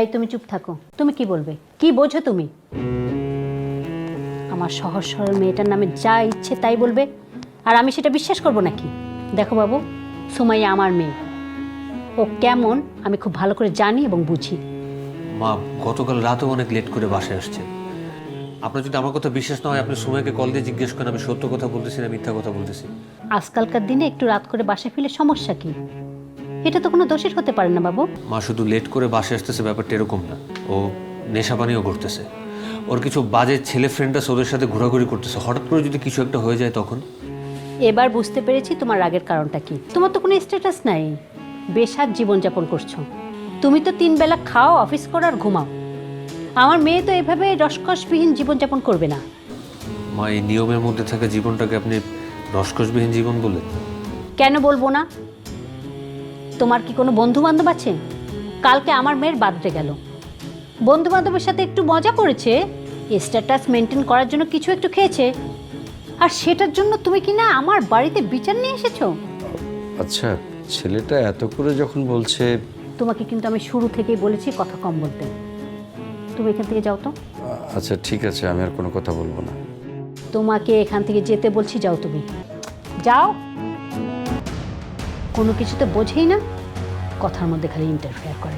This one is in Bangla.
এই তুমি চুপ থাকো। তুমি কি বলবে? কি বোঝো তুমি? আমার সহজ সরল মেয়েটার নামে যা ইচ্ছে তাই বলবে, আর আমি সেটা বিশ্বাস করব নাকি? দেখো বাবু, সুমাইয়া আমার মেয়ে। ও কেমন আমি খুব ভালো করে জানি এবং বুঝি। মা, গতকাল রাতেও অনেক লেট করে বাসায় আসছে। আপনার যদি আমার কথা বিশ্বাস না হয়, আপনি সময়কে কল দিয়ে জিজ্ঞেস করেন আমি সত্য কথা বলতেছি না মিথ্যা কথা বলতেছি। আজকালকার দিনে একটু রাত করে বাসায় ফিরলে সমস্যা কি? এটা তো কোনো দোষের হতে পারে না বাবু। মা, শুধু লেট করে বাসায় আসতেছে ব্যাপারটা এরকম না। ও নেশা পানিও করতেছে। ওর কিছু বাজে ছেলে ফ্রেন্ড আছে, ওদের সাথে ঘোরাঘুরি করতেছে। হঠাৎ করে যদি কিছু একটা হয়ে যায় তখন? এবার বুঝতে পেরেছি তোমার রাগের কারণটা কি। তোমার তো কোনো স্ট্যাটাস নাই, বেশাদ জীবনযাপন করছো। তুমি তো 3 বেলা খাও, অফিস করো আর ঘুমাও। আমার মেয়ে তো এভাবে রসকসবিহীন জীবনযাপন করবে না। মা, এই নিয়মের মধ্যে থাকা জীবনটাকে আপনি রসকসবিহীন জীবন বলেন? কেন বলবো না? তোমার কি কোনো বন্ধু বান্ধব আছে? কালকে আমার মেয়ের বার্থডে গেল, বন্ধু বান্ধবের সাথে একটু মজা করেছে, স্ট্যাটাস মেনটেন করার জন্য কিছু একটু খেয়েছে, আর সেটার জন্য তুমি কি না আমার বাড়িতে বিচার নিয়ে এসেছো? আচ্ছা, ছেলেটা এত করে যখন বলছে। তোমাকে কিন্তু আমি শুরু থেকেই বলেছি কথা কম বলতে। তুমি এখান থেকে যাও তো। আচ্ছা ঠিক আছে, আমি আর কোনো কথা বলবো না। তোমাকে এখান থেকে যেতে বলছি, যাও তুমি, যাও। কোনো কিছু তো বোঝেই না, কথার মধ্যে খালি ইন্টারফেয়ার করে।